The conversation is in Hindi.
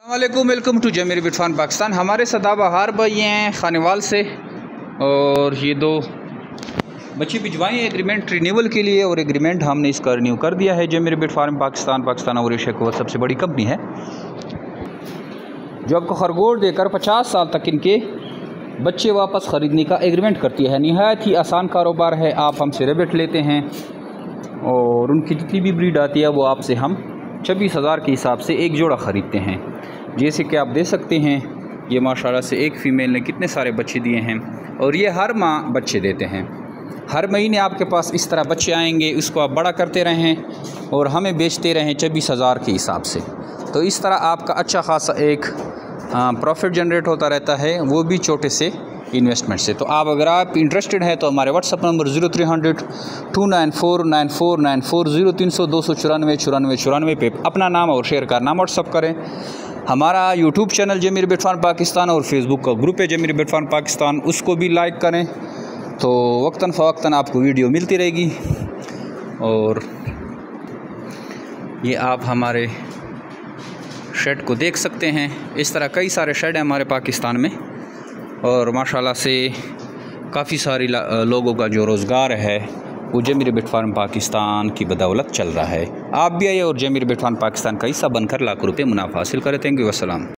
अस्सलामुअलैकुम, वेलकम टू जमीर बिट फार्म पाकिस्तान। हमारे सदाबहार भाई हैं खानेवाल से और ये दो बच्चे भिजवाए हैं एग्रीमेंट रिन्यूअल के लिए और एग्रीमेंट हमने इसका रिन्यू कर दिया है। जमीर बिट फार्म पाकिस्तान और एशिया की सबसे बड़ी कंपनी है जो आपको खरगोश देकर 50 साल तक इनके बच्चे वापस ख़रीदने का एग्रीमेंट करती है। नहायत ही आसान कारोबार है। आप हमसे रेबिट लेते हैं और उनकी जितनी भी ब्रीड आती है वो आपसे हम 26,000 के हिसाब से एक जोड़ा ख़रीदते हैं। जैसे कि आप देख सकते हैं ये माशाल्लाह से एक फ़ीमेल ने कितने सारे बच्चे दिए हैं और ये हर माह बच्चे देते हैं। हर महीने आपके पास इस तरह बच्चे आएंगे, उसको आप बड़ा करते रहें और हमें बेचते रहें 26,000 के हिसाब से। तो इस तरह आपका अच्छा खासा एक प्रॉफिट जनरेट होता रहता है, वो भी छोटे से इन्वेस्टमेंट से। तो अगर आप इंटरेस्टेड हैं तो हमारे व्हाट्सअप नंबर 0300 294 9494 0300 294 94 पे अपना नाम और शेयर का नाम व्हाट्सअप करें। हमारा यूट्यूब चैनल जमीर बिट फार्म पाकिस्तान और फेसबुक का ग्रुप है जमीर बिट फार्म पाकिस्तान, उसको भी लाइक करें तो वक्तन फ़वक्तन आपको वीडियो मिलती रहेगी। और ये आप हमारे शेड को देख सकते हैं। इस तरह कई सारे शेड हैं हमारे पाकिस्तान में और माशाल्लाह से काफ़ी सारी लोगों का जो रोज़गार है वो जमीर बिट फार्म पाकिस्तान की बदौलत चल रहा है। आप भी आइए और जमीर बिट फार्म पाकिस्तान का हिस्सा बनकर लाखों रुपये मुनाफा हासिल करें। थैंक यू, अस्सलाम।